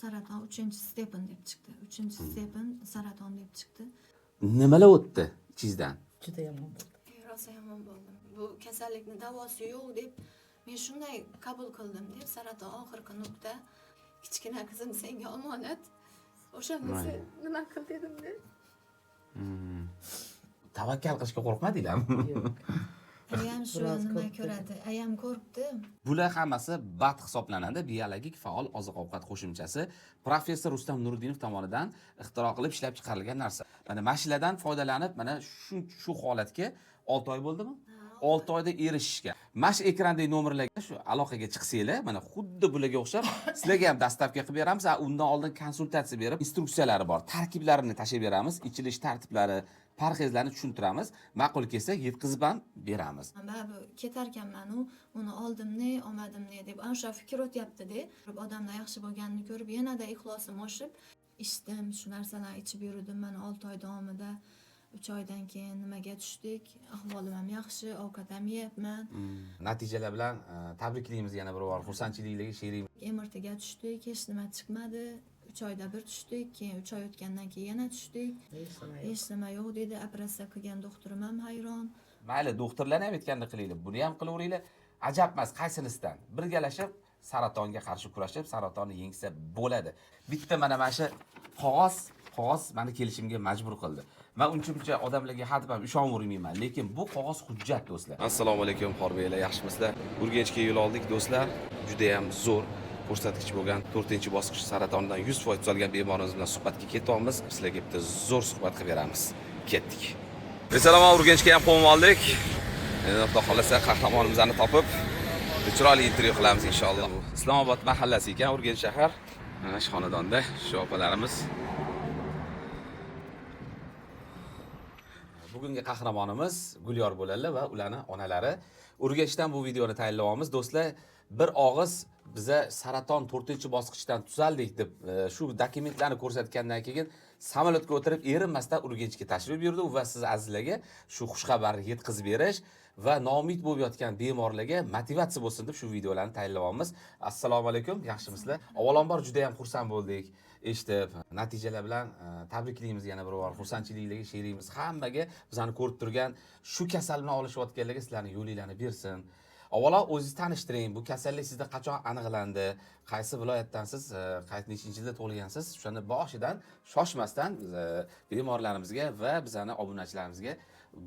saraton 3-stepen deb chiqdi. 3-stepen saraton deb chiqdi. Nimalar o'tdi ichingizdan? Juda yomon bo'ldi. Rosa yomon bo'ldim. Bu kasallikning davosi yo'q deb men shunday qabul qildim deb saraton oxirgi nuqta. Kichkina qizim senga omonat. O'shanda sen nima qil dedim deb. Tavakkal qilishga qo'rqmadinglarmi? Yo'q. Ayam shu nima ko'radi. Ayam ko'ribdi. Bular hammasi BAT hisoblanadi, biologik faol oziq-ovqat qo'shimchasi. Professor Rustam Nuriddinov tomonidan ixtiro qilib ishlab chiqarilgan narsa. Mana mashinadan foydalanib, mana shu holatga 6 oy bo'ldimi? 6 oyda erishishgan. Mash ekrandagi nomerlarga shu aloqaga chiqsanglar, mana xuddi bularga o'xshab sizlarga ham dastavka qilib beramiz. Undan oldin konsultatsiya berib, instruksiyalari bor. Tarkiblarini tashib beramiz, ichilish tartiblari, parhezlarni tushuntiramiz. Ma'qul kelsa yetkazib ham beramiz. Bu ketarkanman uni oldimni, olmadimni deb o'sha fikr o'tyapti-da. Odamlar yaxshi bo'lganini ko'rib, yanada ixlosim oshib, ichdim, shu narsalarni ichib yurdim. Mana 6 oy davomida 3 oydan keyin nimaga tushdik? Ahvolim ham yaxshi, ovqat ham yeyapman. Natijalar bilan tabriklaymiz yana bir bor. Xursandchiliklarga she'riymiz. MRTga tushdik, hech nima chiqmadi. 3 oyda bir tushdik, keyin 3 oy o'tgandan keyin yana tushdik. Hech nima yo'q dedi. Operatsiya qilgan doktorim ham hayron. Mayli, doktorlarni ham aytganda qilinglar. Buni ham qilaveringlar. Ajab emas, qaysinisidan birgalashib saratonga qarshi kurashib, saratonni yengsa bo'ladi. Bitta mana shu qog'oz meni kelishimga majbur qildi. Men uncha odamlarga hadeb ham ishonavermayman, lekin bu qog'oz hujjat do'stlar. Assalomu alaykum, xorbeylar, yaxshimisizlar? Urganchga yo'l oldik do'stlar. Juda ham zo'r ko'rsatkich bo'lgan 4-bosqich saratondan 100% tuzalgan bemorimiz bilan suhbatga ketyapmiz. Sizlarga bitta zo'r suhbat qilib beramiz. Ketdik. Assalomu Urganchga ham qo'yib oldik. Endi xudo xolasa qahramonimizni topib, chiroyli intervyu qilamiz inshaalloh. Islomobod mahallasi ekan, Urganch shahar. Mana shu xonadonda shu opalarimiz. Bugungi qahramonimiz Gulyor bo'ladilar va ularning onalari. Urganchdan bu videoni tayyorlayapmiz. Do'stlar, bir og'iz biza saraton 4-bosqichdan tuzaldik deb shu dokumentlarni ko'rsatgandan keyin samolyotga o'tirib erinmasdan Urganchga tashrif buyurdi va siz azizlarga shu xushxabarni yetkazib berish va noumid bo'lib yotgan bemorlarga motivatsiya bo'lsin deb shu videolarni tayyorlayapmiz. Assalomu alaykum, yaxshimisizlar? Avvalambor juda ham xursand bo'ldik. Eshitib, natijalar bilan tabriklaymiz yana bir bor. Xursandchiliklarga she'riymiz. Hammaga bizani ko'rib turgan shu kasal bilan olishayotganlarga sizlarning yo'linglarni bersin. Avvalo o'zingizni tanishtiring. Bu kasallik sizda qachon aniqlandi? Qaysi viloyatdansiz? Nechinchi yilda tug'ilgansiz? O'shani boshidan shoshmasdan bemorlarimizga va bizani obunachilarimizga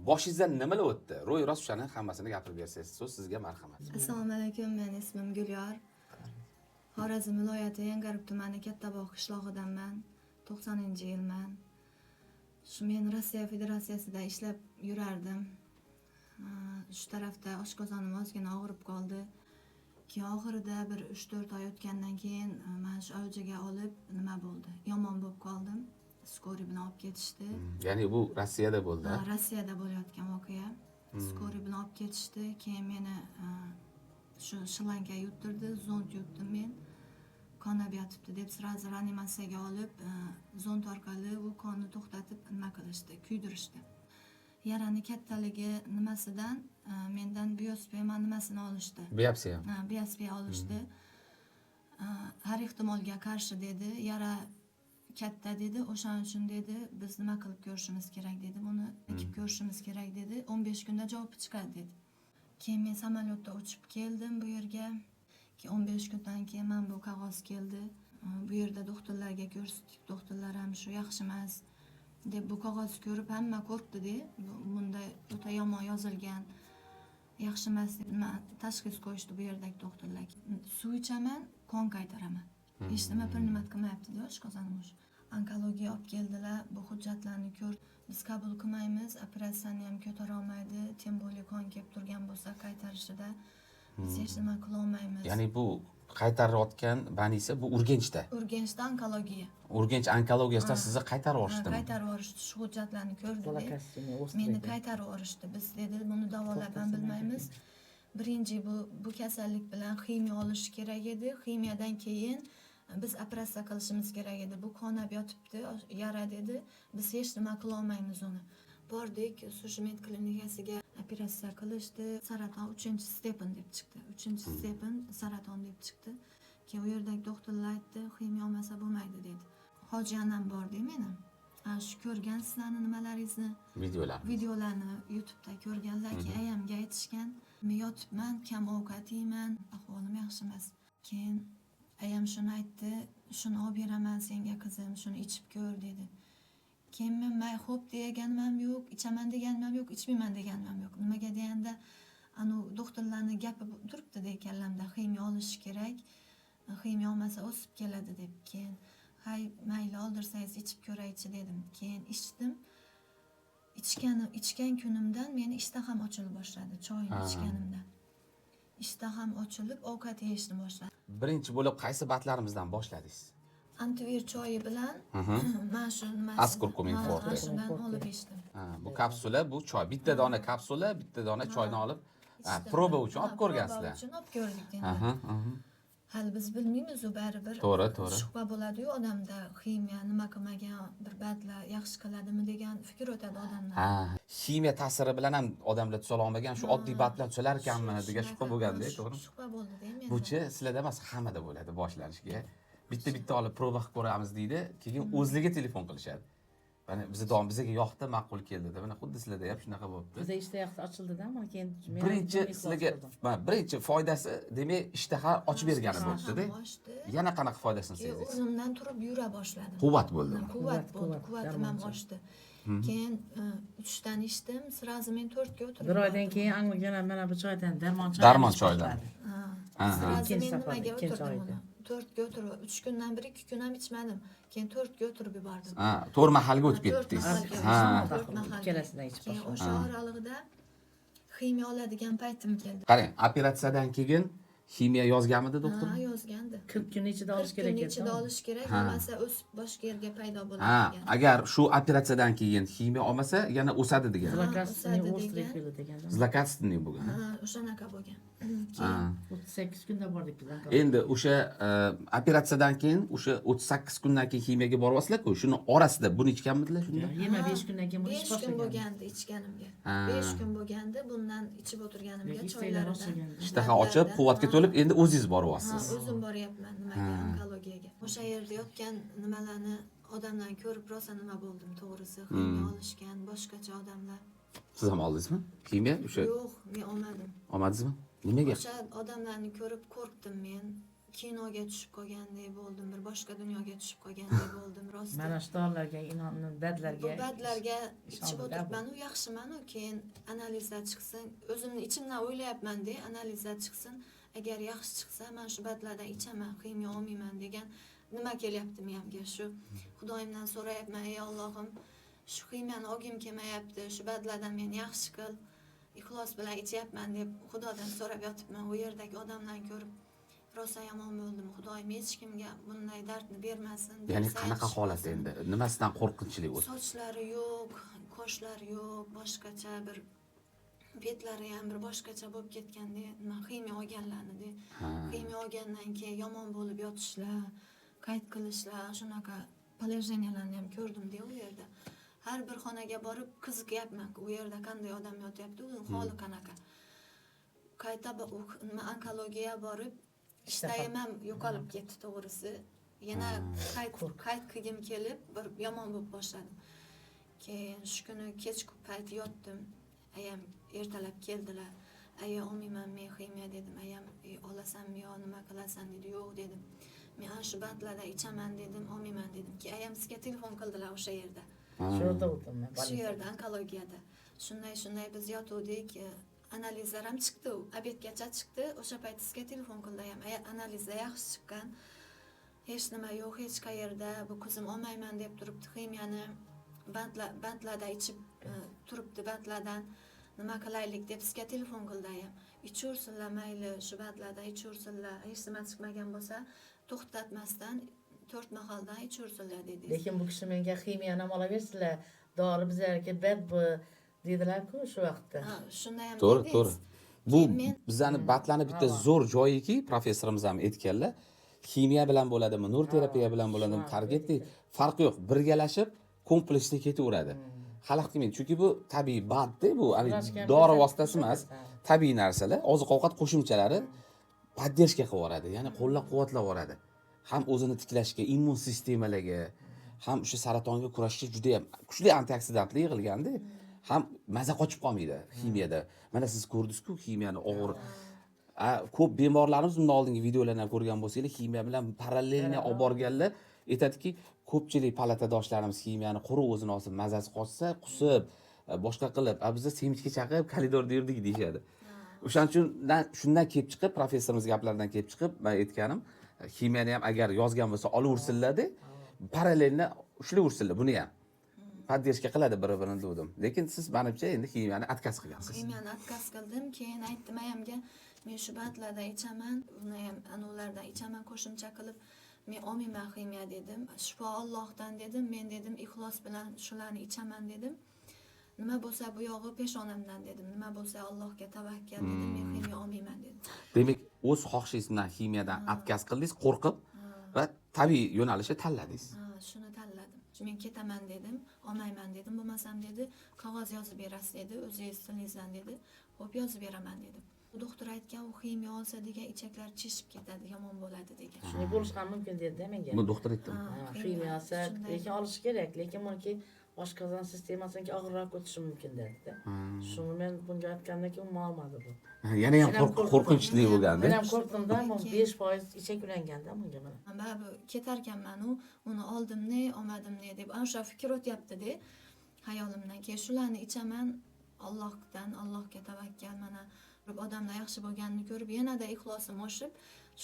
boshingizdan nimalar o'tdi? Ro'y-rost o'shani hammasini gapirib bersangiz. So'z sizga, marhamat. Assalomu alaykum, men ismim Gulyor. Xorazm viloyati Yangarib tumani Kattabog' qishlog'idanman. 90-yilman. Shu men Rossiya Federatsiyasida ishlab yurardim. Shu tarafda oshqozonim ozgina og'rib qoldi. Keyin oxirida bir 3-4 oy o'tgandan keyin men shu avjiga olib nima bo'ldi? Yomon bo'lib qoldim. Skori bilan olib ketishdi. Ya'ni bu Rossiyada bo'ldi. Rossiyada bo'layotgan voqea. Skori bilan olib ketishdi. Keyin meni shu shlanka yuttirdi, zond yutdim men. Qonab yotibdi deb sразу reanimatsiyaga olib, zond orqali u qonni to'xtatib nima qilishdi, kuydirishdi. Yarani kattaligi nimasidan mendan biopsiya nimasini olishdi. Biopsiya. Biopsiya olishdi. Har ehtimolga qarshi dedi, yara katta dedi, o'shaning uchun dedi, biz nima qilib ko'rishimiz kerak dedi, buni ekib ko'rishimiz kerak dedi, 15 kunda javob chiqadi dedi. Keyin men samolyotda uchib keldim bu yerga. Keyin 15 kundan keyin men bu qog'oz keldi. Bu yerda doktorlarga ko'rsatdik, doktorlar ham shu yaxshi emas deb bu qog'ozni ko'rib hamma qo'rqdi-da. Bunda o'ta yomon yozilgan. Yaxshi emas deb tashxis qo'yishdi bu yerdagi doktorlar. Suv ichaman, qon qaytaraman. Hech nima bir nima qilmayapti-da, oshqozonim. Onkologiya olib keldilar, bu hujjatlarni ko'r. Biz qabul qilmaymiz, operatsiyani ham ko'tara olmaydi, tem bo'li qon kelib turgan bo'lsa qaytarishida biz hech nima qila olmaymiz. Ya'ni bu qaytarayotgan banisi bu Urganchda. Urganchda onkologiya. Urganch onkologiyasidan sizni qaytarib yuborishdi. Qaytarib yuborishdi, shu hujjatlarni ko'rdi. Meni qaytarib yuborishdi. Biz dedi, buni davolab ham bilmaymiz. Birinchi bu kasallik bilan ximiya olish kerak edi. Ximiyadan keyin biz operatsiya qilishimiz kerak edi. Bu qonab yotibdi, yara dedi. Biz hech nima qila olmaymiz uni. Bordik, Sushmet klinikasiga operatsiya qilishdi. Saraton 3-stepen deb chiqdi. 3-stepen saraton deb chiqdi. Keyin u yerdagi doktorlar aytdi, ximiya olmasa bo'lmaydi dedi. Hoji anam bor-da meni. Shu ko'rgan sizlarni nimalaringizni, videolarni YouTube'da ko'rganlarki, ayamga aytishgan, men yotibman, kam ovqat yeyman, ahvolim yaxshi emas. Keyin ayam shuni aytdi, shuni olib beraman senga qizim, shuni ichib ko'r dedi. Keyin men xo'p deganim ham yo'q, ichaman deganim ham yo'q, ichmayman deganim ham yo'q. Nimaga deganda, doktorlarni gapi turibdi ekanlamda, ximiya olish kerak. Ximiya olmasa o'sib keladi deb. Keyin hay mayli oldirsangiz ichib ko'raychi dedim. Keyin ichdim. Ichgan kunimdan meni ishtaham ochila boshladi, choyni ichganimdan. Ishtaham ochilib, ovqat yeyishni boshladim. Birinchi bo'lib qaysi batlarimizdan boshladingiz? Antivir choyi bilan mana shu Ascorcomin Forte. Shundan olib ichdim. Bu kapsula, bu choy. Bitta dona kapsula, bitta dona choyni olib, proba uchun olib ko'rgansizlar. Proba uchun olib ko'rdik endi. Hali biz bilmaymiz-ku baribir. To'g'ri. Shubha bo'ladi-yu odamda, ximiya nima qilmagan, bir badlar yaxshi qiladimi degan fikr o'tadi odamda. Ximiya ta'siri bilan ham odamlar tuzala olmagan, shu oddiy bat bilan tuzalar ekanmi degan shubha bo'lganda, to'g'rimi? Shubha bo'ldi-da menda. Bu-chi sizlarda emas, hammada bo'ladi boshlanishiga. Bitta olib proba qilib ko'ramiz deydi, keyin o'zlariga telefon qilishadi. Mana bizga yoqdi, ma'qul keldi deb. Mana xuddi sizlarda ham shunaqa bo'libdi. Bizda ishtaha ochildida, mana keyin birinchi foydasi, demak, ishtaha ochib bergani bo'ldi-da. Yana qanaqa foydasini sezdingiz? O'zimdan turib yura boshladim. Quvvat bo'ldi. Quvvatim ham oshdi. Keyin 3 dan ichdim, sirazi men 4 ga o'tirdim. bir oydan keyin anglagan mana bu choydan darmon choydan. Sirazi men nimaga o'tirdim uni? 4 ga o'tirib, 3 kundan beri 2 kun ham ichmadim. Keyin 4 ga o'tirib yubordim. 4 mahalga o'tib ketdingiz. Ikkalasidan ichib Keyin o'sha oralig'ida ximiya oladigan paytim keldi. Qarang, operatsiyadan keyin ximiya yozganmidi doktor? Ha, yozgandi. 40 kun ichida olish kerak edi. 40 kun ichida olish kerak, bo'lmasa o'sib boshqa yerga paydo bo'ladi degan. Agar shu operatsiyadan keyin ximiya olmasa, yana o'sadi degan. Zlokastin bo'lgan. O'shanaqa bo'lgan. 38 kunda bordik biz. Endi o'sha operatsiyadan keyin, o'sha 38 kundan keyin ximiyaga boryapsizlar-ku, shuni orasida buni ichganmidilar shunda? 25 kundan keyin buni ichish 5 kun boshlagan. bo'lgandi ichganimga. 5 kun bo'lgandi, bundan ichib o'tirganimga choylaridan. Ishtaha ochib, quvvatga to'lib, endi o'zingiz boryapsiz. O'zim boryapman nimaga, onkologiyaga. O'sha yerda yotgan nimalarni odamdan ko'rib rosa nima bo'ldim, to'g'risi. Ximiya olishgan boshqacha odamlar. Siz ham oldingizmi? Ximiya o'sha? Yo'q, men olmadim. Olmadingizmi? Nimaga? O'sha odamlarni ko'rib qo'rqdim men. Kinoga tushib qolgandek bo'ldim, bir boshqa dunyoga tushib qolgandek bo'ldim, rost. Mana shu dorilarga, badlarga. Badlarga ichib o'tiribman, u yaxshiman, keyin analizlar chiqsin, o'zimni ichimdan o'ylayapman-da, analizlar chiqsin. Agar yaxshi chiqsa, men shu badlardan ichaman, ximiya olmayman degan nima kelyapti miyamga. Shu Xudoyimdan so'rayapman, ey Allohim, shu ximiyani olgim kelmayapti, shu badlardan meni yaxshi qil, ixlos bilan ichyapman deb Xudodan so'rab yotibman. U yerdagi odamlarni ko'rib rosa yomon bo'ldim. Xudoyim hech kimga bunday dardni bermasin. Ya'ni qanaqa holat endi? Nimasidan qo'rqinchli o'zi? Sochlari yo'q, qoshlari yo'q, boshqacha bir betlari ham bir boshqacha bo'lib ketganda, nima ximiya olganlarni, ximiya olgandan keyin yomon bo'lib yotishlar, qayt qilishlar, shunaqa poложениyalarni ham ko'rdim-da u yerda. Har bir xonaga borib qiziqyapman, u yerda qanday odam yotyapti, uning holi qanaqa. Qayta onkologiyaga borib ishtayim ham yo'qolib ketdi, to'g'risi. Yana qayt qilgim kelib, bir yomon bo'lib boshladim. Keyin shu kuni kechki payt yotdim. Ayam ertalab keldilar. Aya olmayman men ximiya dedim. Ayam olasanmi yo nima qilasan dedi. Yo'q dedim. Men ana shu batlarda ichaman dedim, olmayman dedim. Ki ayam sizga telefon qildilar o'sha yerda. Shu yerda o'tirdim. Shu yerda onkologiyada. Shunday biz yotuvdik. Analizlar ham chiqdi, obedgacha chiqdi. O'sha payt sizga telefon qildi ham. Analizlar yaxshi chiqqan. Hech nima yo'q, hech qayerda. Bu qizim olmayman deb turibdi ximiyani. Bandlarda ichib turibdi, bandlardan nima qilaylik deb sizga telefon qildi ham. Ichursinlar mayli, shu bandlardan ichursinlar. Hech nima chiqmagan bo'lsa, to'xtatmasdan 4 mahaldan ichursinlar dedi. Lekin bu kishi menga ximiyani ham olaversinlar. Dori bizlarga bad bu dedilar-ku shu vaqtda. Shunday ham To'g'ri, to'g'ri. Bu bizani batlarni bitta zo'r joyiki, professorimiz ham aytganlar, ximiya bilan bo'ladimi, nur terapiya bilan bo'ladimi, targetdek farqi yo'q, birgalashib kompleksda ketaveradi. Xalaq qilmaydi, chunki bu tabiiy bat-da, bu dori vositasi emas, tabiiy narsalar, oziq-ovqat qo'shimchalari поддержка qilib yuboradi, ya'ni qo'llab-quvvatlab yuboradi. Ham o'zini tiklashga, immun sistemalarga, ham o'sha saratonga kurashishga juda ham kuchli antioksidantlar yig'ilganda, ham maza qochib qolmaydi kimiyada. Mana siz ko'rdingiz-ku kimiyani og'ir. Ko'p bemorlarimiz bundan oldingi videolarni ko'rgan bo'lsangiz, kimiya bilan parallelni olib borganlar aytadiki, ko'pchilik palatadoshlarimiz kimiyani quruq o'zini olsa, mazasi qochsa, qusib, boshqa qilib, bizda semichga chaqib, koridorda yurdik deyshadi. O'shaning uchun shundan kelib chiqib, professorimiz gaplaridan kelib chiqib, men aytganim, kimiyani ham agar yozgan bo'lsa, olaversinlar-da, parallelni ushlayversinlar buni ham. Поддержка qiladi bir-birini dedim. Lekin siz menimcha endi kimiyani отказ qilgansiz. Kimiyani отказ qildim, keyin aytdim ayamga, men shu batlarda ichaman, uni ham anovlardan ichaman qo'shimcha qilib, men olmayman ximiya dedim. Shifo Allohdan dedim, men dedim ixlos bilan shularni ichaman dedim. Nima bo'lsa bu yog'i peshonamdan dedim. Nima bo'lsa Allohga tavakkal dedim, men ximiya olmayman dedim. Demak, o'z xohishingiz bilan kimiyadan отказ qildingiz, qo'rqib va tabiiy yo'nalishni tanladingiz. Shuni tanladim. Men ketaman dedim, olmayman dedim. Bo'lmasam dedi, qog'oz yozib berasiz dedi, o'zingiz tilingizdan dedi. Xo'p, yozib beraman dedim. Doktor aytgan, u ximiya olsa degan ichaklar chishib ketadi, yomon bo'ladi degan. Shuni bo'lish ham mumkin dedi menga. Bu doktor aytdimi? Ximiya olsa, lekin olish kerak, lekin buniki oshqozon sistemasiga og'irroq o'tishi mumkin dedi. Shuni men bunga aytgandan keyin olmadi bu. Yana ham qo'rqinchli bo'lganda. Men ham qo'rqdimda, bu 5% ichak ulanganda bunga mana. Mana bu ketarkanman uni oldimni, olmadimni deb o'sha fikr o'tyapti-da hayolimdan. Keyin shularni ichaman, Allohga tavakkal mana odamlar yaxshi bo'lganini ko'rib, yanada ixlosim oshib,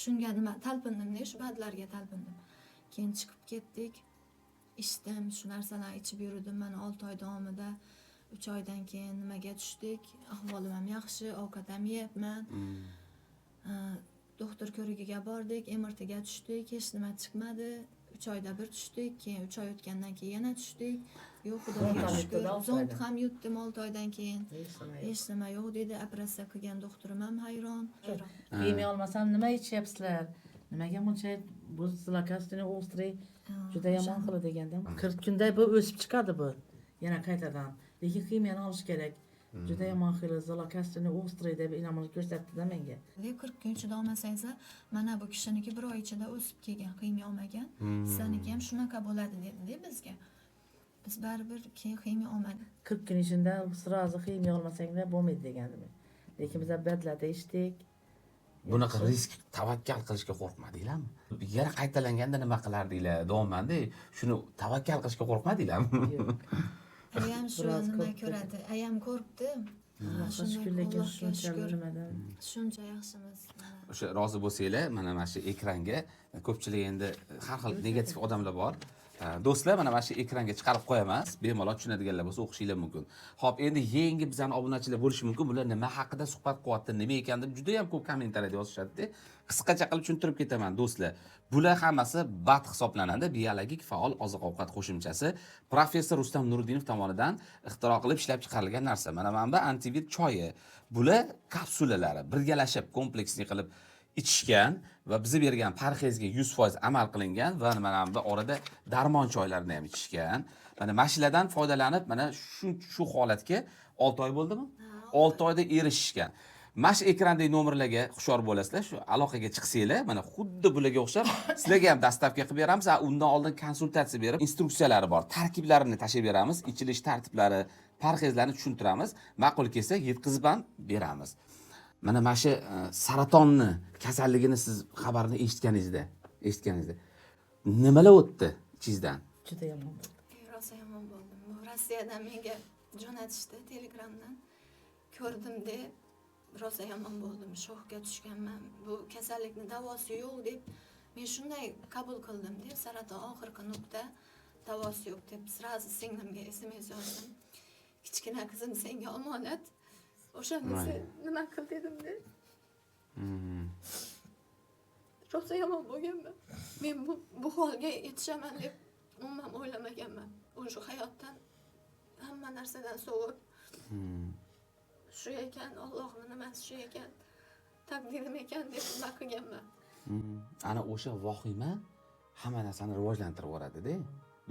shunga nima talpindim-da, shu badlarga talpindim. Keyin chiqib ketdik. Ichdim, shu narsalarni ichib yurdim mana 6 oy davomida. 3 oydan keyin nimaga tushdik? Ahvolim ham yaxshi, ovqat ham yeyapman. Doktor ko'rigiga bordik, MRTga tushdik, hech nima chiqmadi. 3 oyda bir tushdik, keyin 3 oy o'tgandan keyin yana tushdik. Yo'q, xudoga shukr. Zond ham yutdim 6 oydan keyin. Hech nima yo'q dedi. Operatsiya qilgan doktorim ham hayron. Ximiya olmasam nima ichyapsizlar? Nimaga buncha bu zlokastini o'stirey juda yomon qiladi deganda 40 kunda bu o'sib chiqadi bu. Yana qaytadan. Lekin ximiyani olish kerak. Juda yomon xil zlokastini o'stirey deb ilomini ko'rsatdi-da menga. 40 kun ichida olmasangiz, mana bu kishiniki 1 oy ichida o'sib kelgan, ximiya olmagan. Sizlarniki ham shunaqa bo'ladi dedi bizga. Biz baribir keyin ximiya olmadik. 40 kun ichida sirazi ximiya olmasanglar bo'lmaydi degandim. Lekin biz badlarda ichdik. Bunaqa risk tavakkal qilishga qo'rqmadinglarmi? Yana qaytalanganda nima qilardinglar? Davomanda shuni tavakkal qilishga qo'rqmadinglarmi? Yo'q. Ayam shu nima ko'radi? Ayam ko'ribdi. Lekin shuncha nimadan. Shuncha yaxshimiz. O'sha rozi bo'lsanglar, mana shu ekranga ko'pchilik endi har xil negativ odamlar bor. Do'stlar, mana shu ekranga chiqarib qo'yamiz. Bemalol tushunadiganlar bo'lsa o'qishinglar mumkin. Xo'p, endi yangi bizning obunachilar bo'lishi mumkin. Bular nima haqida suhbat qilyapti, nima ekan deb juda ham ko'p kommentariyada yozishadi. Qisqacha qilib tushuntirib ketaman, do'stlar. Bular hammasi BAT hisoblanadi, biologik faol oziq-ovqat qo'shimchasi. Professor Rustam Nuriddinov tomonidan ixtiro qilib ishlab chiqarilgan narsa. Mana bu antivir choyi. Bular kapsulalari birgalashib kompleksni qilib ichishgan va bizni bergan parhezga 100% amal qilingan va mana bu orada darmon choylarini ham ichishgan. Mana mashiladan foydalanib, mana shu holatga 6 oy bo'ldimi? 6 oyda erishishgan. Mash ekrandagi nomerlarga hushyor bo'lasizlar. Shu aloqaga chiqsanglar, mana xuddi bularga o'xshab sizlarga ham dastavka qilib beramiz. Undan oldin konsultatsiya berib, instruksiyalari bor. Tarkiblarini tashib beramiz, ichilish tartiblari, parhezlarni tushuntiramiz. Ma'qul kelsa yetkazib ham beramiz. Mana shu saratonni kasalligini siz xabarini eshitganingizda nimalar o'tdi ichingizdan? Juda yomon bo'ldi. Rosa yomon bo'ldim. Rossiyadan menga jo'natishdi Telegramdan. Ko'rdim-da, rosa yomon bo'ldim. Shokka tushganman. Bu kasallikning davosi yo'q deb men shunday qabul qildim-da, saraton oxirgi nuqta, davosi yo'q deb sirazi singlimga SMS yozdim. Kichkina qizim senga omonat. O'shanda nima qil dedim-da. Rosa yomon bo'lganman. Men bu holga yetishaman deb umuman o'ylamaganman. O'sha hayotdan hamma narsadan sovib. Shu ekan, Allohning nimasi shu ekan, taqdirim ekan deb nima qilganman. Ana o'sha vahima hamma narsani rivojlantirib yuboradi-da.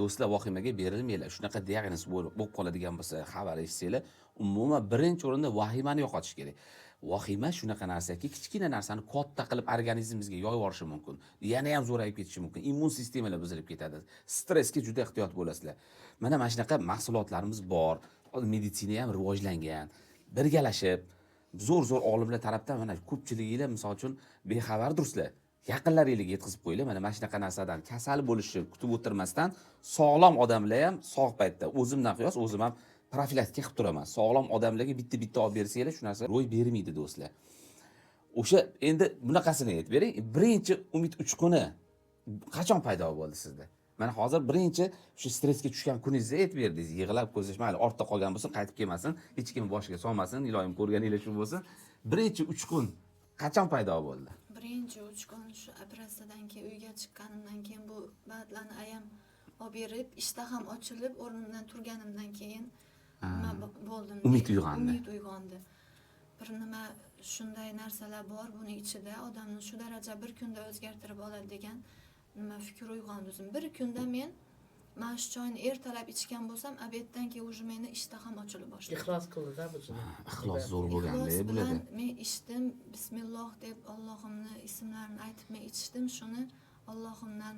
Do'stlar, vahimaga berilmanglar. Shunaqa diagnoz bo'lib qoladigan bo'lsa, xabar eshitsanglar, umuman birinchi o'rinda vahimani yo'qotish kerak. vahima shunaqa narsaki, kichkina narsani katta qilib organizmimizga yoyib yuborishi mumkin. Yana ham zo'rayib ketishi mumkin. Immun sistemalar buzilib ketadi. Stressga juda ehtiyot bo'lasizlar. Mana shunaqa mahsulotlarimiz bor. Meditsina ham rivojlangan. Birgalashib zo'r olimlar tarafdan mana ko'pchiliginglar misol uchun bexabardirsizlar. Yaqinlaringizga yetkazib qo'yinglar. Mana shunaqa narsadan kasal bo'lishni kutib o'tirmasdan sog'lom odamlar ham sog' paytda o'zimdan qiyos o'zim ham profilaktika qilib turaman. Sog'lom odamlarga bitta olib bersanglar shu narsa ro'y bermaydi do'stlar. O'sha endi bunaqasini aytib bering. Birinchi umid uchquni qachon paydo bo'ldi sizda? Mana hozir birinchi shu stressga tushgan kuningizda aytib berdingiz. Yig'lab ko'zish mayli, ortda qolgan bo'lsin, qaytib kelmasin, hech kim boshiga solmasin, iloyim ko'rganinglar shu bo'lsin. Birinchi uchqun qachon paydo bo'ldi? Birinchi 3 kun shu operatsiyadan keyin uyga chiqqanimdan keyin bu badlarni ayam olib berib, ishtaham ochilib, o'rnimdan turganimdan keyin nima bo'ldim? Umid uyg'ondi. Umid uyg'ondi. Bir nima shunday narsalar bor buning ichida, odamni shu daraja bir kunda o'zgartirib oladi degan nima fikr uyg'ondi o'zim. Bir kunda men mana shu choyni ertalab ichgan bo'lsam, obeddan keyin уже meni ishtaham ochila boshladi. Ixlos qildi-da bu jini. Ixlos zo'r bo'lganda Ixlos bo'ladi. bilan men ichdim, bismilloh deb Allohimni ismlarini aytib men ichdim shuni. Allohimdan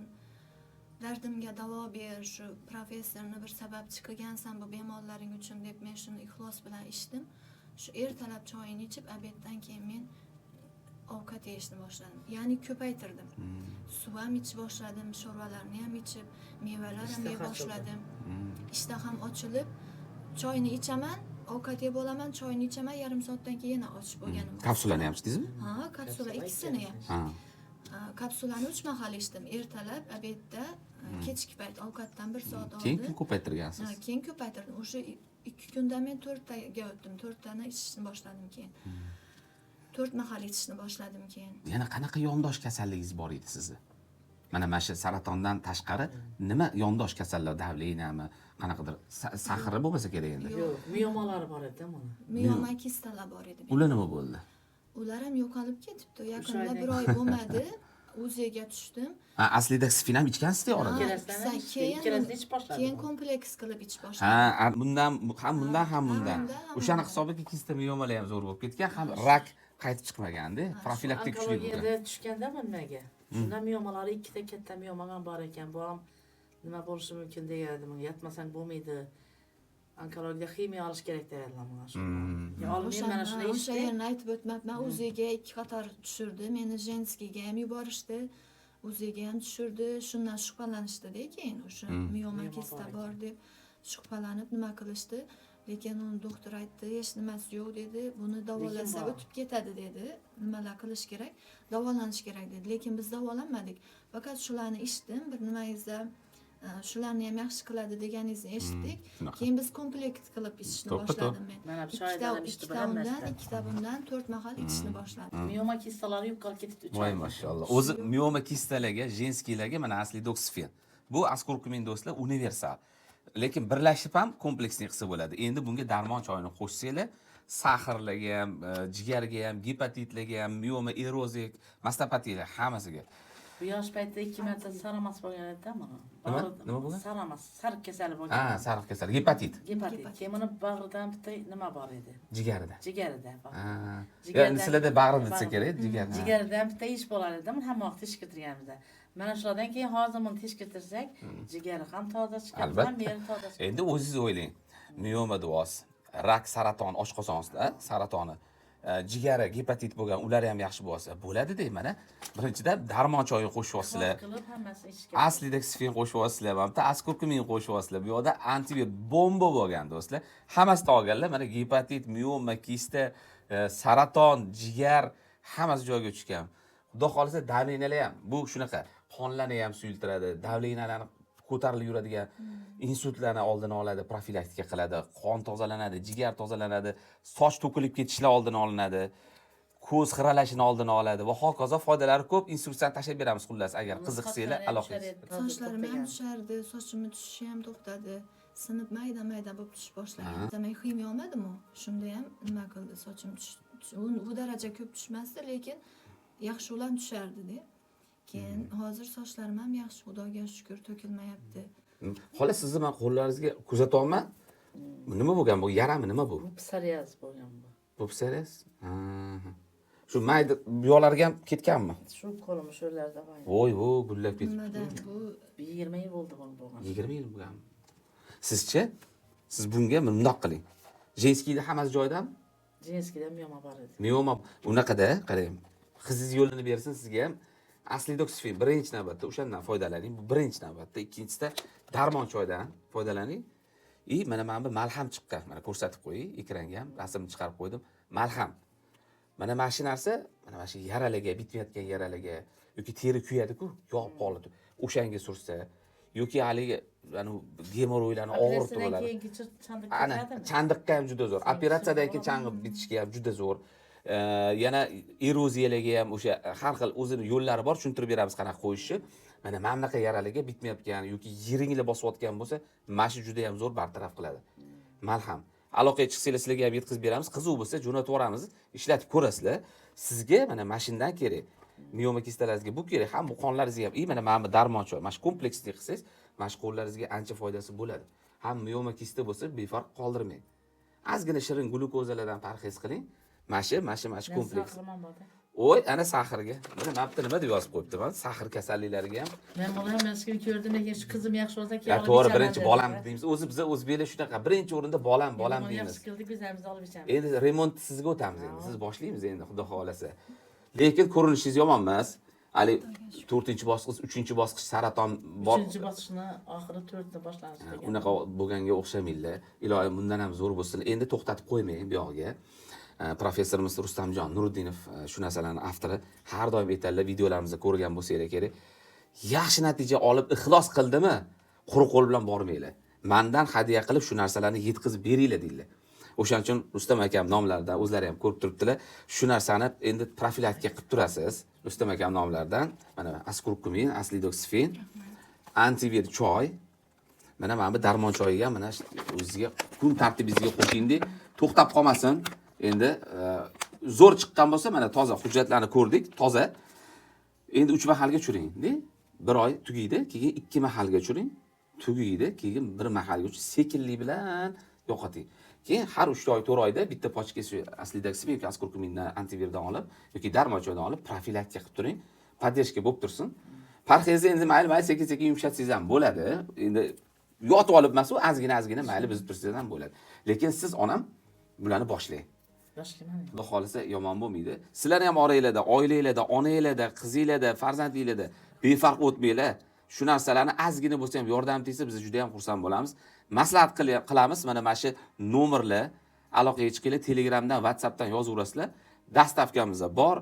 dardimga davo ber, shu professorni bir sababchi qilgansan bu bemorlaring uchun deb men shuni ixlos bilan ichdim. Shu ertalab choyini ichib, obeddan keyin men ovqat yeyishni boshladim. Ya'ni ko'paytirdim. Suv ham ichib boshladim, sho'rvalarni ham ichib, mevalar ham yeb boshladim. Ishtaham ochilib, choyni ichaman, ovqat yeb olaman, choyni ichaman, yarim soatdan keyin yana och bo'lganim. Kapsulani ham ichdingizmi? Ha, kapsula ikkisini ham. Ha. Kapsulani 3 mahal ichdim. Ertalab, obedda, kechki payt ovqatdan 1 soat Keyin oldin. ko'paytirgansiz. Keyin ko'paytirdim. O'sha 2 kunda men 4 taga o'tdim. 4 tani ichishni boshladim keyin. 4 mahal ichishni boshladim keyin. Yana qanaqa yondosh kasalligingiz bor edi sizni? Mana shu saratondan tashqari nima yondosh kasallar, davleniyami, qanaqadir sahri bo'lmasa kerak endi. Yo'q, miyomalari bor edi mana. Miyoma kistalar bor edi. Ular nima bo'ldi? Ular ham yo'qolib ketibdi. Yaqinda 1 oy bo'lmadi. O'ziga tushdim. Ha, aslida sfin ham ichgansiz-da orada. Keyin kompleks qilib ichib boshladim. Ha, bundan ham bundan. O'shani hisobiga kista miyomalar ham zo'r bo'lib ketgan, ham rak qaytib chiqmaganda, profilaktik kuchli bo'lgan. Onkologiyada tushganda nimaga? Shunda miyomalari ikkita katta miyoma ham bor ekan. Bu ham nima bo'lishi mumkin degandim. Yatmasang bo'lmaydi. Onkologiyada ximiya olish kerak deydilar menga shu. Olmayman mana shuni O'sha yerni aytib o'tmabman. O'ziga 2 qator tushirdi. Meni jenskiyga ham yuborishdi. O'ziga ham tushirdi. Shundan shubhalanishdi-da keyin o'sha miyoma kista bor deb shubhalanib nima qilishdi. Lekin uni doktor aytdi, hech nimasi yo'q dedi. Buni davolasa o'tib ketadi dedi. Nimalar qilish kerak? Davolanish kerak dedi. Lekin biz davolanmadik. Faqat shularni ichdim. Bir nimangizda shularni ham yaxshi qiladi deganingizni eshitdik. Keyin biz komplekt qilib ichishni boshladim men. Mana bu choydan ichdi bilan ikkita bundan 4 mahal ichishni boshladim. Miyoma kistalari yo'qolib ketibdi 3 Voy mashallah. O'zi miyoma kistalarga, jenskiylarga mana aslidoksfen. Bu askorkumin do'stlar universal. Lekin birlashib ham kompleksni qilsa bo'ladi. Endi bunga darmon choyini qo'shsanglar, sahrlarga ham, jigarga ham, gepatitlarga ham, miyoma erozik, mastopatiyalar hammasiga. Bu yosh paytda 2 marta saramas bo'lgan edi mana. Nima bo'lgan? Saramas, sariq kasali bo'lgan. Ha, sariq kasal, gepatit. Gepatit. Keyin buni bag'ridan bitta nima bor edi? Jigarida. Jigarida. Ha. Ya'ni sizlarda bag'ri desa kerak, jigar. Jigaridan bitta ish bo'lar edi, buni hamma vaqt teshkirtirganimizda. Mana shulardan keyin hozir buni teshkirtirsak, jigari ham toza chiqadi, ham meri toza chiqadi. Endi o'zingiz o'ylang. Miyoma duosi, rak, saraton, oshqozon saratoni, jigari, gepatit bo'lgan, ular ham yaxshi bo'lsa, bo'ladi-da mana. Birinchidan darmon choyi qo'shib olsizlar. Qilib hammasini ichga. Aslida sfen qo'shib olsizlar, bitta askorkumin qo'shib olsizlar. Bu yoqda antivir bomba bo'lgan do'stlar. Hammasini olganlar, mana gepatit, miyoma, kista, saraton, jigar hammasi joyiga tushgan. Xudo xolisa davleniyalar ham bu shunaqa. Qonlarni ham suyultiradi, davleniyalarni ko'tarilib yuradigan insultlarni oldini oladi, profilaktika qiladi, qon tozalanadi, jigar tozalanadi, soch to'kilib ketishlar oldini olinadi, ko'z xiralashini oldini oladi va hokazo foydalari ko'p. Instruksiyani tashlab beramiz xullas agar qiziqsanglar aloqa. Sochlarim ham tushardi, sochimni tushishi ham to'xtadi. Sinib mayda bo'lib tushib boshlagan. Demak, ximiya olmadimi? Shunda ham nima qildi? Sochim u daraja ko'p tushmasdi, lekin yaxshi ulan tushardi-da. Keyin hozir sochlarim ham yaxshi, Xudoga shukr, to'kilmayapti. Xolos, sizni men qo'llaringizga kuzatyapman. Nima bo'lgan bu? Yarami nima bu? Psoriaz bo'lgan bu. Bo'psiz? Shu mayda buyoqlarga ham ketganmi? Shu qo'lim shularda bor. Voy, gullab ketibdi. Nimada bu 20 yil bo'ldi bu bo'lgan. 20 yil bo'lgan. Sizchi? Siz bunga bundoq qiling. Jenskiyda hammasi joyidami? Jinskida miyoma bor edi. Miyoma unaqada, qarang. Qizingiz yo'lini bersin sizga ham. Aslidoksifin birinchi navbatda o'shandan foydalaning. Bu birinchi navbatda, ikkinchisida darmon choydan foydalaning. Mana bu malham chiqqan. Mana ko'rsatib qo'ying, ekranga ham rasmni chiqarib qo'ydim. Malham. Mana shu narsa, mana shu yaralarga, bitmayotgan yaralarga yoki teri kuyadi-ku, yog'ib qoladi. O'shanga sursa yoki haligi gemoroylarni og'irtiradi. Ana chandiqqa ham juda zo'r. Operatsiyadan keyin chang'ib bitishga ham juda zo'r. Yana eroziyalarga ham o'sha har xil o'zini yo'llari bor, tushuntirib beramiz qanaqa qo'yishni. Mana bunaqa yaralarga bitmayotgan yoki yiringlar bosayotgan bo'lsa, mana shu juda ham zo'r bartaraf qiladi. Malham. Aloqaga chiqsanglar sizlarga ham yetkazib beramiz. Qiziq bo'lsa jo'natib yuboramiz, ishlatib ko'rasizlar. Sizga mana mashindan kerak. Miyoma kistalaringizga bu kerak, ham bu qonlaringizga ham. Mana bu darmon choy. Mana shu kompleksni qilsangiz, mana shu qo'llaringizga ancha foydasi bo'ladi. Ham miyoma kista bo'lsa, befarq qoldirmang. Ozgina shirin glyukozalardan parhez qiling. Mana shu kompleks. Oy, ana sahrga. Mana mapda nima deb yozib qo'yibdi-man? Sahr kasalliklariga ham. Men buni hammasiga ko'rdim, lekin shu qizim yaxshi bo'lsa keyin. To'g'ri, birinchi bolam deymiz. O'zi biz o'zbeklar shunaqa, birinchi o'rinda bolam deymiz. Yaxshi qildik, bizlarimizni olib ichamiz. Endi remont sizga o'tamiz endi. Siz boshlaymiz endi, xudo xolasa. Lekin ko'rinishingiz yomon emas. Ali 4-bosqich, 3-bosqich saraton bor. 3-bosqichni oxiri 4da boshlanish degan. Unaqa bo'lganga o'xshamanglar. Iloyim bundan ham zo'r bo'lsin. Endi to'xtatib qo'ymang bu yoqga. Professorimiz Rustamjon Nuriddinov shu narsalarni avtori har doim aytadilar, videolarimizda ko'rgan bo'lsanglar kerak. Yaxshi natija olib ixlos qildimi, quruq qo'l bilan bormanglar. Mendan hadya qilib shu narsalarni yetkazib beringlar deydilar. O'shaning uchun Rustam akam nomlaridan o'zlari ham ko'rib turibdilar. Shu narsani endi profilaktika qilib turasiz. Rustam akam nomlaridan mana askurkumin, aslidoksifin, antivir choy. Mana bu darmon choyiga mana o'zingizga kun tartibingizga qo'shingdek, to'xtab qolmasin. Endi zo'r chiqqan bo'lsa, mana toza hujjatlarni ko'rdik, toza. Endi 3 mahalga tushiring-da. 1 oy tugaydi, keyin 2 mahalga tushiring, tugaydi, keyin 1 mahalga tushiring, sekinlik bilan yo'qoting. Keyin har 3 oy, 4 oyda bitta pochka aslidoksifin yoki ascorkumindan antivirdan olib yoki darmochoydan olib profilaktika qilib turing. Podдержка bo'lib tursin. Parhezni endi mayli sekin-sekin yumshatsangiz ham bo'ladi. Endi yotib olib emas, u ozgina mayli bizib tursangiz ham bo'ladi. Lekin siz onam bularni boshlang. Xudo xolisa yomon bo'lmaydi. Sizlar ham oranglarda, oilanglarda, onanglarda, qizinglarda, farzandinglarda befarq o'tmanglar. Shu narsalarni ozgina bo'lsa ham yordam tegsa, biz juda ham xursand bo'lamiz. Maslahat qilamiz. Mana shu nomerlar aloqaga chiqinglar, Telegramdan, WhatsAppdan yozaverasizlar. Dastavkamiz bor.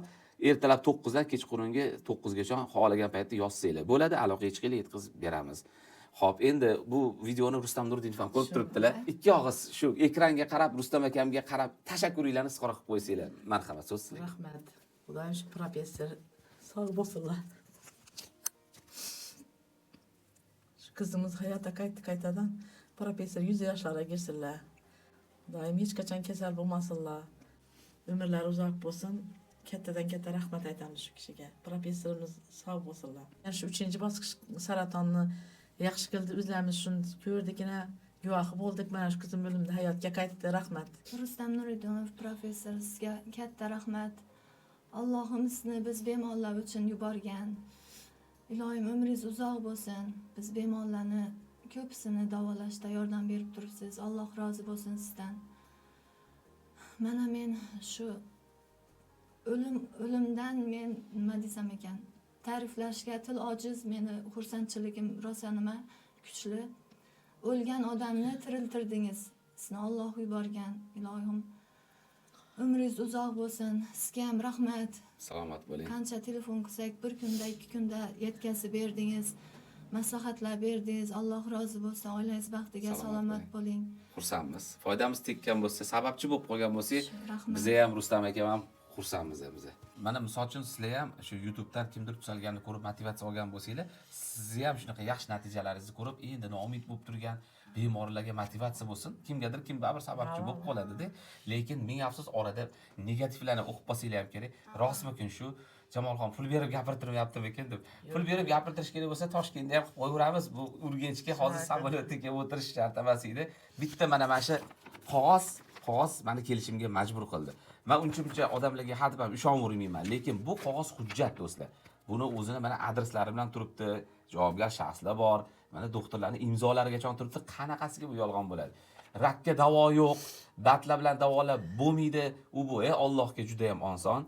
Ertalab 9 dan kechqurungi 9 gacha xohlagan paytda yozsanglar bo'ladi. Aloqaga chiqinglar, yetkazib beramiz. Xo'p, endi bu videoni Rustam Nuriddinov ham ko'rib turibdilar. Ikki og'iz shu ekranga qarab, Rustam akamga qarab tashakkuringlarni izhor qilib qo'ysanglar. Marhamat, so'z sizga. Rahmat. Xudoyim shu professor sog' bo'lsinlar. Shu qizimiz hayotda qaytadan professor 100 yoshlarga kirsinlar. Xudoyim hech qachon kasal bo'lmasinlar. Umrlari uzoq bo'lsin. Katta rahmat aytamiz shu kishiga. Professorimiz sog' bo'lsinlar. Yani shu 3-bosqich saratonni yaxshi qildi, o'zlarimiz shuni ko'rdikina, guvohi bo'ldik. Mana shu qizim o'limda hayotga qaytdi. Rahmat. Rustam Nuriddinov professor, sizga katta rahmat. Allohim sizni biz bemorlar uchun yuborgan. Iloyim umringiz uzoq bo'lsin. Biz bemorlarni ko'pisini davolashda yordam berib turibsiz. Alloh rozi bo'lsin sizdan. Mana men shu o'limdan men nima desam ekan, ta'riflashga til ojiz. Meni xursandchiligim rosa nima kuchli. O'lgan odamni tiriltirdingiz. Sizni Alloh yuborgan. Ilohim umringiz uzoq bo'lsin. Sizga ham rahmat. Salomat bo'ling. Qancha telefon qilsak, bir kunda, 2 kunda yetkazib berdingiz. Maslahatlar berdingiz. Alloh rozi bo'lsin. Oilangiz baxtiga salomat bo'ling. Xursandmiz. Foydamiz tekkan bo'lsa, sababchi bo'lib qolgan bo'lsak, Rahmat. biz ham Rustam akam ham xursandmiz biz. Mana misol uchun sizlar ham shu YouTubedan kimdir tuzalganini ko'rib motivatsiya olgan bo'lsanglar, sizni ham shunaqa yaxshi natijalaringizni ko'rib, endi noumid bo'lib turgan bemorlarga motivatsiya bo'lsin. Kimgadir kim baribir sababchi bo'lib qoladi-da. Lekin ming afsus orada negativlarni o'qib qolsanglar ham kerak. Rostmikin shu Jamolxon pul berib gapirtirmayaptimikin deb. Pul berib gapirtirish kerak bo'lsa Toshkentda ham qilib qo'yaveramiz. Bu Urganchga hozir samolyotga o'tirish shart emas edi. Bitta mana shu qog'oz qog'oz meni kelishimga majbur qildi. Men uncha odamlarga hadeb ham ishonmayman, lekin bu qog'oz hujjat do'stlar. Buni o'zini mana adreslari bilan turibdi, javobgar shaxslar bor, mana doktorlarning imzolarigacha turibdi. Qanaqasiga bu yolg'on bo'ladi? Rakka davo yo'q, batlar bilan davolab bo'lmaydi. U bu Allohga juda ham oson.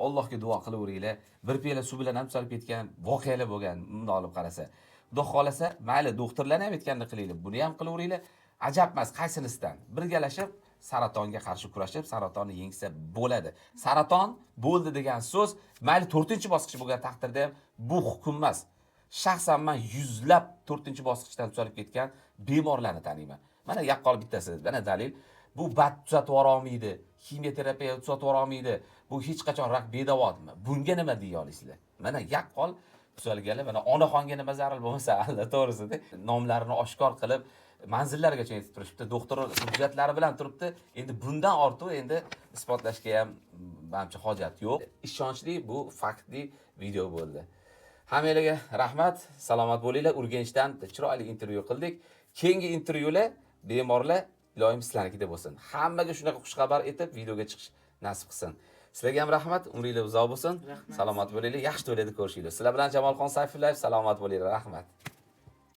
Allohga duo qilaveringlar. Bir piyola suv bilan ham tuzalib ketgan voqealar bo'lgan, bunday olib qarasa. Xudo xolasa, mayli doktorlarning ham aytganini qilinglar, buni ham qilaveringlar. Ajab emas, qaysinisidan birgalashib saratonga qarshi kurashib, saratonni yengsa bo'ladi. Saraton bo'ldi degan so'z mayli 4-bosqich bo'lgan taqdirda ham bu hukm emas. Shaxsan men yuzlab 4-bosqichdan tuzalib ketgan bemorlarni taniyman. Mana yaqqol bittasi, mana dalil. Bu bat tuzatib olmaydi, kimyoterapiya tuzatib olmaydi. Bu hech qachon rak bedavodmi? Bunga nima deya olasizlar? Mana yaqqol tuzalganlar, mana onaxonga nima zarur bo'lmasa, alla to'g'risida nomlarini oshkor qilib manzillargacha yetib turibdi, doktor hujjatlari bilan turibdi. Endi bundan ortiq endi isbotlashga ham menimcha hojat yo'q. Ishonchli, bu faktli video bo'ldi. Hammalarga rahmat, salomat bo'linglar. Urganchdan chiroyli intervyu qildik. Keyingi intervyular bemorlar iloyim sizlarnikida bo'lsin. Hammaga shunaqa xush xabar etib videoga chiqish nasib qilsin. Sizlarga ham rahmat, umringlar uzoq bo'lsin. Salomat bo'linglar, yaxshi to'ylarda ko'rishinglar. Sizlar bilan Jamolxon Sayfullayev, salomat bo'linglar, rahmat.